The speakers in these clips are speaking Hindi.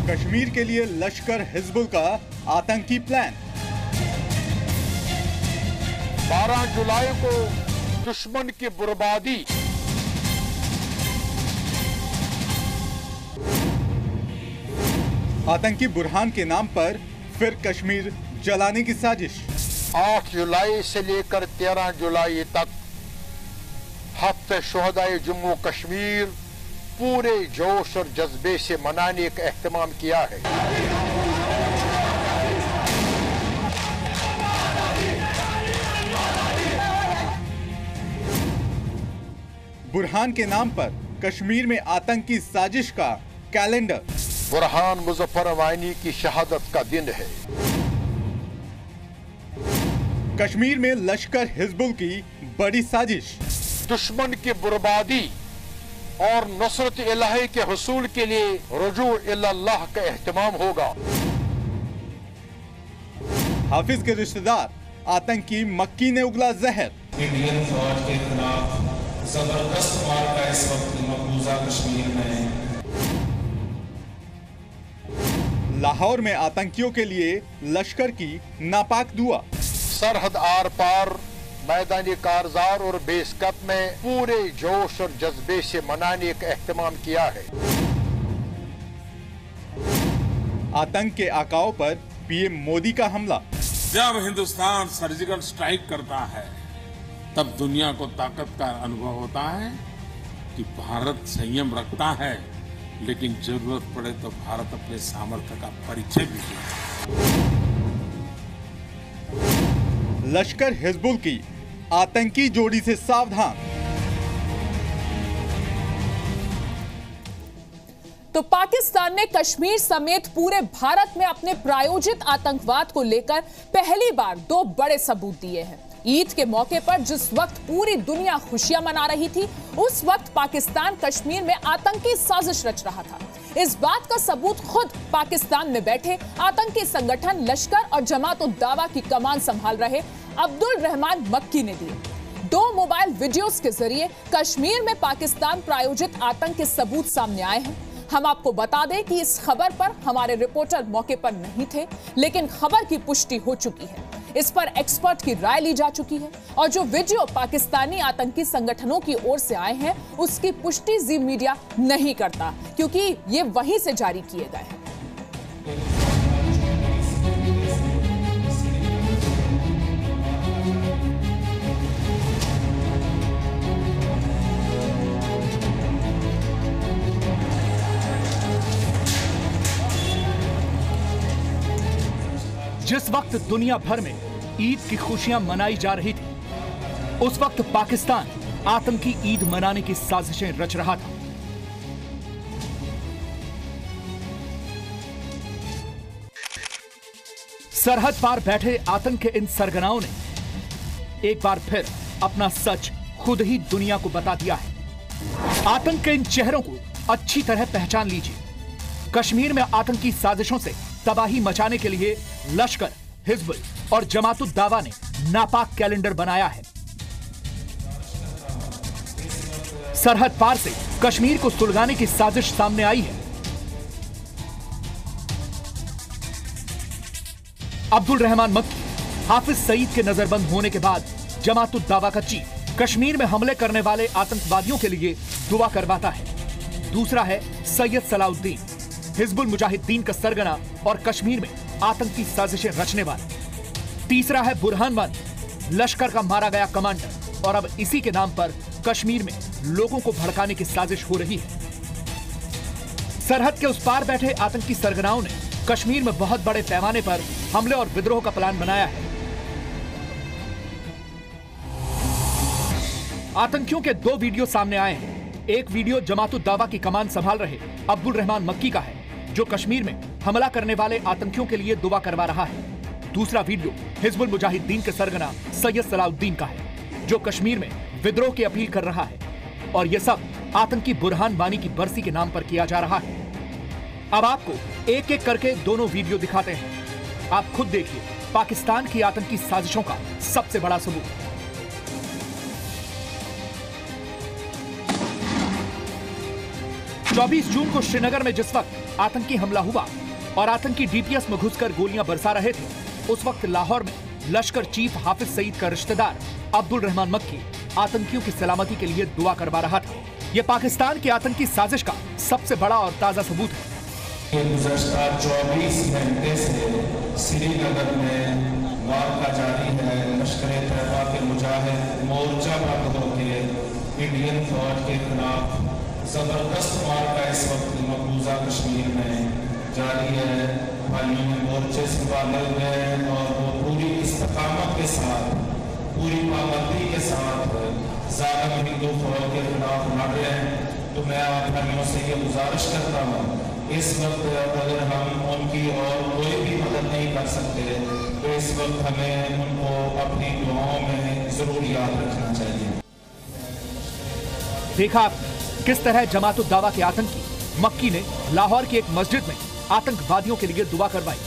कश्मीर के लिए लश्कर हिजबुल का आतंकी प्लान। 12 जुलाई को दुश्मन की बर्बादी। आतंकी बुरहान के नाम पर फिर कश्मीर जलाने की साजिश। 8 जुलाई से लेकर 13 जुलाई तक हफ्ते शोहदाए जम्मू कश्मीर पूरे जोश और जज्बे से मनाने का एहतमाम किया है। बुरहान के नाम पर कश्मीर में आतंकी साजिश का कैलेंडर। बुरहान मुजफ्फर वानी की शहादत का दिन है। कश्मीर में लश्कर हिजबुल की बड़ी साजिश। दुश्मन की बर्बादी और नुसरत इलाही के हुसूल के लिए रुजू इल्लल्लाह का एहतमाम होगा। हाफिज के रिश्तेदार आतंकी मक्की ने उगला जहर। इंडियन फौज के खिलाफ जबरदस्त मार्का इस वक्त मकबूजा कश्मीर में। लाहौर में आतंकियों के लिए लश्कर की नापाक दुआ। सरहद आर पार मैदानी कारजार और बेस कैंप में पूरे जोश और जज्बे से मनाने का एहतमाम किया है। आतंक के आकाओं पर पीएम मोदी का हमला। जब हिंदुस्तान सर्जिकल स्ट्राइक करता है तब दुनिया को ताकत का अनुभव होता है कि भारत संयम रखता है, लेकिन जरूरत पड़े तो भारत अपने सामर्थ्य का परिचय भी देता है। लश्कर हिजबुल की आतंकी जोड़ी से सावधान। तो पाकिस्तान ने कश्मीर समेत पूरे भारत में अपने प्रायोजित आतंकवाद को लेकर पहली बार 2 बड़े सबूत दिए हैं। ईद के मौके पर जिस वक्त पूरी दुनिया खुशियां मना रही थी, उस वक्त पाकिस्तान कश्मीर में आतंकी साजिश रच रहा था। इस बात का सबूत खुद पाकिस्तान में बैठे आतंकी संगठन लश्कर और जमात-उद-दावा की कमान संभाल रहे अब्दुल रहमान मक्की ने दिए। 2 मोबाइल वीडियोस के जरिए कश्मीर में पाकिस्तान प्रायोजित आतंक के सबूत सामने आए हैं। हम आपको बता दें कि इस खबर पर हमारे रिपोर्टर मौके पर नहीं थे, लेकिन खबर की पुष्टि हो चुकी है। इस पर एक्सपर्ट की राय ली जा चुकी है और जो वीडियो पाकिस्तानी आतंकी संगठनों की ओर से आए हैं, उसकी पुष्टि जी मीडिया नहीं करता, क्योंकि ये वहीं से जारी किए गए हैं। जिस वक्त दुनिया भर में ईद की खुशियां मनाई जा रही थी, उस वक्त पाकिस्तान आतंकी ईद मनाने की साजिशें रच रहा था। सरहद पार बैठे आतंक के इन सरगनाओं ने एक बार फिर अपना सच खुद ही दुनिया को बता दिया है। आतंक के इन चेहरों को अच्छी तरह पहचान लीजिए। कश्मीर में आतंकी साजिशों से तबाही मचाने के लिए लश्कर, हिजबुल और जमात-उद-दावा ने नापाक कैलेंडर बनाया है। सरहद पार से कश्मीर को सुलगाने की साजिश सामने आई है। अब्दुल रहमान मक्की, हाफिज सईद के नजरबंद होने के बाद जमात-उद-दावा का चीफ कश्मीर में हमले करने वाले आतंकवादियों के लिए दुआ करवाता है। दूसरा है सैयद सलाउद्दीन, हिजबुल मुजाहिदीन का सरगना और कश्मीर में आतंकी साजिशें रचने वाला। तीसरा है बुरहान वानी, लश्कर का मारा गया कमांडर, और अब इसी के नाम पर कश्मीर में लोगों को भड़काने की साजिश हो रही है। सरहद के उस पार बैठे आतंकी सरगनाओं ने कश्मीर में बहुत बड़े पैमाने पर हमले और विद्रोह का प्लान बनाया है। आतंकियों के 2 वीडियो सामने आए हैं। एक वीडियो जमात-उद-दावा की कमान संभाल रहे अब्दुल रहमान मक्की का है, जो कश्मीर में हमला करने वाले आतंकियों के लिए दुआ करवा रहा है। दूसरा वीडियो हिजबुल मुजाहिदीन के सरगना सैयद सलाउद्दीन का है, जो कश्मीर में विद्रोह की अपील कर रहा है। और यह सब आतंकी बुरहान वानी की बरसी के नाम पर किया जा रहा है। अब आपको एक एक करके दोनों वीडियो दिखाते हैं। आप खुद देखिए पाकिस्तान की आतंकी साजिशों का सबसे बड़ा सबूत। 24 जून को श्रीनगर में जिस वक्त आतंकी हमला हुआ और आतंकी डीपीएस में घुसकर गोलियां बरसा रहे थे, उस वक्त लाहौर में लश्कर चीफ हाफिज सईद का रिश्तेदार अब्दुल रहमान मक्की आतंकियों की सलामती के लिए दुआ करवा रहा था। यह पाकिस्तान की आतंकी साजिश का सबसे बड़ा और ताजा सबूत है। गुज़श्ता 24 घंटे से श्रीनगर में वाक़ा जारी है। लश्कर-ए-तैयबा के मुजाहिद मोर्चा बंद होकर इंडियन फौज के खिलाफ जबरदस्त वाक़ा इस वक्त मकबूजा कश्मीर में जारी है। भाइयों में मोर्चे से बांधे हुए हैं और वो पूरी इस्तकामत के साथ, पूरी पाबंदी के साथ ज़ालिम हिंदू फौज के खिलाफ लड़ रहे हैं। तो मैं आप भाइयों से ये गुजारिश करता हूँ, इस वक्त अगर हम उनकी और कोई भी मदद नहीं कर सकते तो इस वक्त हमें उनको अपनी दुआओं में जरूर याद रखना चाहिए। देखा आपने किस तरह जमात उद दावा के आतंकी मक्की ने लाहौर की एक मस्जिद में आतंकवादियों के लिए दुआ करवाई।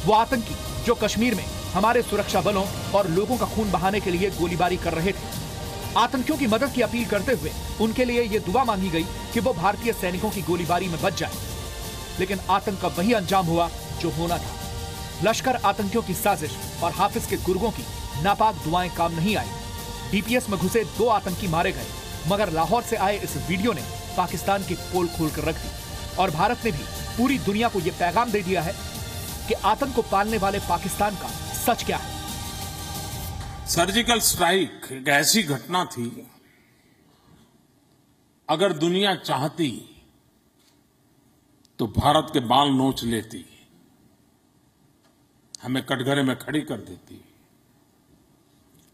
वो आतंकी जो कश्मीर में हमारे सुरक्षा बलों और लोगों का खून बहाने के लिए गोलीबारी कर रहे थे। आतंकियों की मदद की अपील करते हुए उनके लिए ये दुआ मांगी गई कि वो भारतीय सैनिकों की गोलीबारी में बच जाए। लेकिन आतंक का वही अंजाम हुआ जो होना था। लश्कर आतंकियों की साजिश और हाफिज के गुर्गों की नापाक दुआएं काम नहीं आई। डीपीएस में घुसे 2 आतंकी मारे गए, मगर लाहौर से आए इस वीडियो ने पाकिस्तान की पोल खोलकर रख दी और भारत ने भी पूरी दुनिया को यह पैगाम दे दिया है कि आतंक को पालने वाले पाकिस्तान का सच क्या है। सर्जिकल स्ट्राइक एक ऐसी घटना थी, अगर दुनिया चाहती तो भारत के बाल नोच लेती, हमें कटघरे में खड़ी कर देती।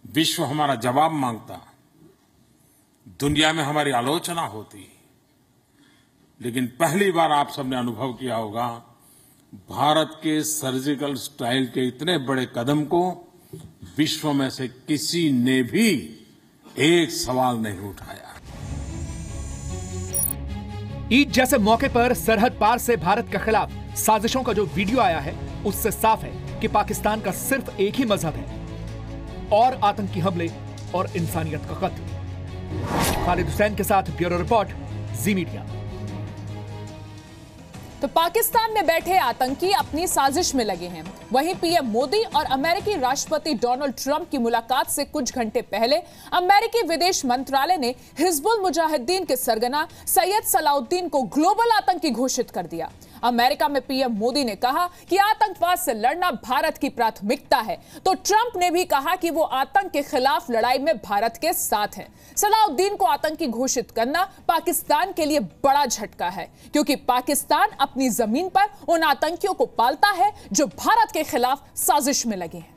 विश्व हमारा जवाब मांगता, दुनिया में हमारी आलोचना होती। लेकिन पहली बार आप सबने अनुभव किया होगा, भारत के सर्जिकल स्ट्राइक के इतने बड़े कदम को विश्व में से किसी ने भी एक सवाल नहीं उठाया। ईद जैसे मौके पर सरहद पार से भारत के खिलाफ साजिशों का जो वीडियो आया है, उससे साफ है कि पाकिस्तान का सिर्फ एक ही मजहब है और आतंकी हमले और इंसानियत का कत्ल। खालिद हुसैन के साथ ब्यूरो रिपोर्ट, जी मीडिया। तो पाकिस्तान में बैठे आतंकी अपनी साजिश में लगे हैं। वहीं पीएम मोदी और अमेरिकी राष्ट्रपति डोनाल्ड ट्रंप की मुलाकात से कुछ घंटे पहले अमेरिकी विदेश मंत्रालय ने हिजबुल मुजाहिदीन के सरगना सैयद सलाउद्दीन को ग्लोबल आतंकी घोषित कर दिया। अमेरिका में पीएम मोदी ने कहा कि आतंकवाद से लड़ना भारत की प्राथमिकता है, तो ट्रंप ने भी कहा कि वो आतंक के खिलाफ लड़ाई में भारत के साथ हैं। सलाउद्दीन को आतंकी घोषित करना पाकिस्तान के लिए बड़ा झटका है, क्योंकि पाकिस्तान अपनी जमीन पर उन आतंकियों को पालता है जो भारत के खिलाफ साजिश में लगे हैं।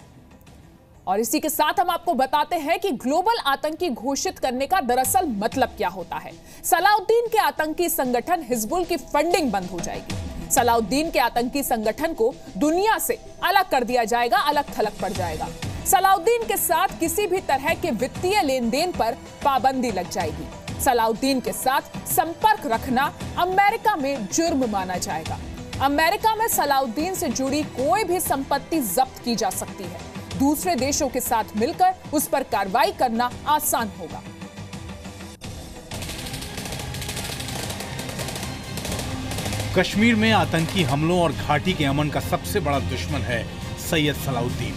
और इसी के साथ हम आपको बताते हैं कि ग्लोबल आतंकी घोषित करने का दरअसल मतलब क्या होता है। सलाउद्दीन के आतंकी संगठन हिजबुल की फंडिंग बंद हो जाएगी। सलाउद्दीन के आतंकी संगठन को दुनिया से अलग कर दिया जाएगा, अलग थलग पड़ जाएगा। सलाउद्दीन के साथ किसी भी तरह के वित्तीय लेन देन पर पाबंदी लग जाएगी। सलाउद्दीन के साथ संपर्क रखना अमेरिका में जुर्म माना जाएगा। अमेरिका में सलाउद्दीन से जुड़ी कोई भी संपत्ति जब्त की जा सकती है। दूसरे देशों के साथ मिलकर उस पर कार्रवाई करना आसान होगा। कश्मीर में आतंकी हमलों और घाटी के अमन का सबसे बड़ा दुश्मन है सैयद सलाउद्दीन।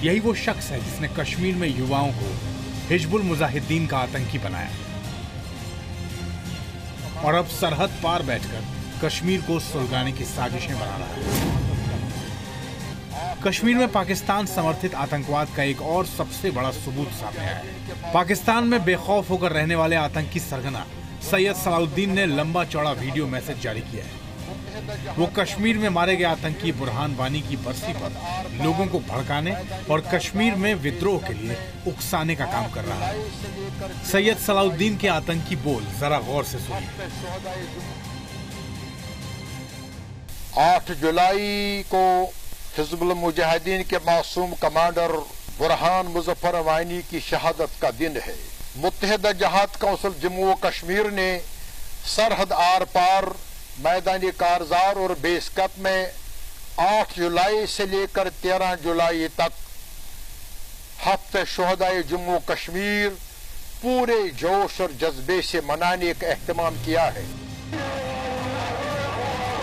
यही वो शख्स है जिसने कश्मीर में युवाओं को हिजबुल मुजाहिदीन का आतंकी बनाया और अब सरहद पार बैठकर कश्मीर को सुलगाने की साजिशें बना रहा है। कश्मीर में पाकिस्तान समर्थित आतंकवाद का एक और सबसे बड़ा सबूत सामने आया है। पाकिस्तान में बेखौफ होकर रहने वाले आतंकी सरगना सैयद सलाउद्दीन ने लंबा चौड़ा वीडियो मैसेज जारी किया है। वो कश्मीर में मारे गए आतंकी बुरहान वानी की बरसी पर लोगों को भड़काने और कश्मीर में विद्रोह के लिए उकसाने का काम कर रहा है। सैयद सलाउद्दीन के आतंकी बोल जरा गौर से सुनिए। 8 जुलाई को हिजबुल मुजाहिदीन के मासूम कमांडर बुरहान मुजफ्फर वानी की शहादत का दिन है। मुत्तहिदा जहाद काउंसिल जम्मू व कश्मीर ने सरहद आर पार मैदानी कारजार और बेस कैंप में 8 जुलाई से लेकर 13 जुलाई तक हफ्ते शुहदाए जम्मू कश्मीर पूरे जोश और जज्बे से मनाने का एहतमाम किया है।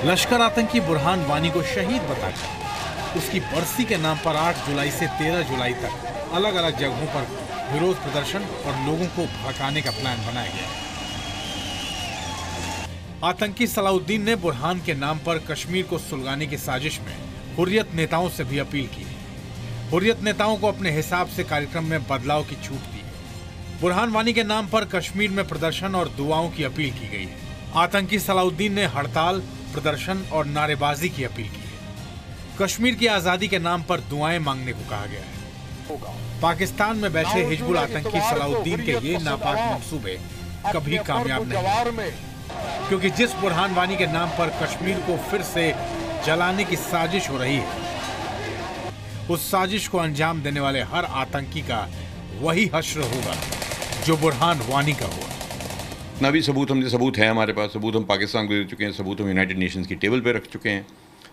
लश्कर आतंकी बुरहान वानी को शहीद बताकर उसकी बरसी के नाम पर 8 जुलाई से 13 जुलाई तक अलग अलग जगहों पर विरोध प्रदर्शन और लोगों को भड़काने का प्लान बनाया गया। आतंकी सलाउद्दीन ने बुरहान के नाम पर कश्मीर को सुलगाने की साजिश में हुर्रियत नेताओं से भी अपील की। हुर्रियत नेताओं को अपने हिसाब से कार्यक्रम में बदलाव की छूट दी। बुरहान वानी के नाम पर कश्मीर में प्रदर्शन और दुआओं की अपील की गई है। आतंकी सलाउद्दीन ने हड़ताल, प्रदर्शन और नारेबाजी की अपील की है। कश्मीर की आजादी के नाम पर दुआएं मांगने को कहा गया है। पाकिस्तान में बैठे हिजबुल आतंकी सलाउद्दीन के ये नापाक मंसूबे कभी कामयाब नहीं, क्योंकि जिस बुरहान वानी के नाम पर कश्मीर को फिर से जलाने की साजिश हो रही है, उस साजिश को अंजाम देने वाले हर आतंकी का वही हश्र होगा जो बुरहान वानी का हुआ। ना भी सबूत है हमारे पास, सबूत हम पाकिस्तान को दे चुके हैं, सबूत हम यूनाइटेड नेशंस की टेबल पे रख चुके हैं,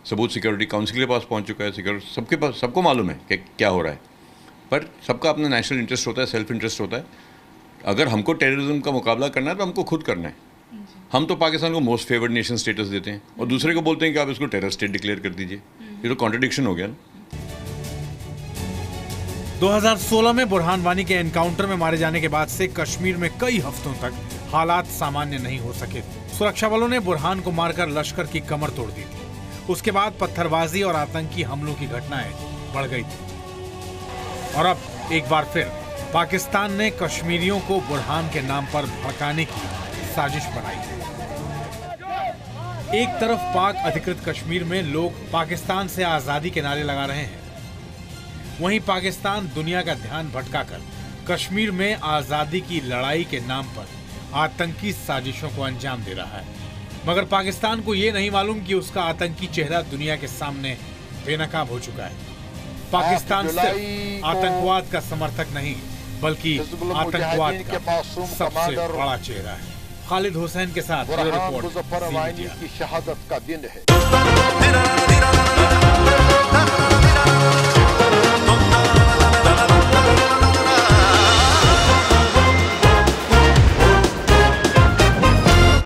सबूत सिक्योरिटी काउंसिल के पास पहुंच चुका है, सबके पास, सबको मालूम है कि क्या हो रहा है। पर सबका अपना नेशनल इंटरेस्ट होता है, सेल्फ इंटरेस्ट होता है। अगर हमको टेररिज्म का मुकाबला करना है तो हमको खुद करना है। हम तो पाकिस्तान को मोस्ट फेवर्ड नेशन स्टेटस देते हैं और दूसरे को बोलते हैं कि आप इसको टेरर स्टेट डिक्लेयर कर दीजिए। ये तो कॉन्ट्रडिक्शन हो गया ना। 2016 में बुरहान वानी के एनकाउंटर में मारे जाने के बाद से कश्मीर में कई हफ्तों तक हालात सामान्य नहीं हो सके। सुरक्षा बलों ने बुरहान को मारकर लश्कर की कमर तोड़ दी थी। उसके बाद पत्थरबाजी और आतंकी हमलों की घटनाएं बढ़ गई थी और अब एक बार फिर पाकिस्तान ने कश्मीरियों को बुरहान के नाम पर भड़काने की साजिश बनाई है। एक तरफ पाक अधिकृत कश्मीर में लोग पाकिस्तान से आजादी के नारे लगा रहे हैं, वहीं पाकिस्तान दुनिया का ध्यान भटकाकर कश्मीर में आजादी की लड़ाई के नाम पर आतंकी साजिशों को अंजाम दे रहा है। मगर पाकिस्तान को यह नहीं मालूम कि उसका आतंकी चेहरा दुनिया के सामने बेनकाब हो चुका है। पाकिस्तान सिर्फ आतंकवाद का समर्थक नहीं, बल्कि आतंकवाद का सबसे बड़ा चेहरा है। खालिद हुसैन के साथ मुजफ्फर वानी की शहादत का दिन है।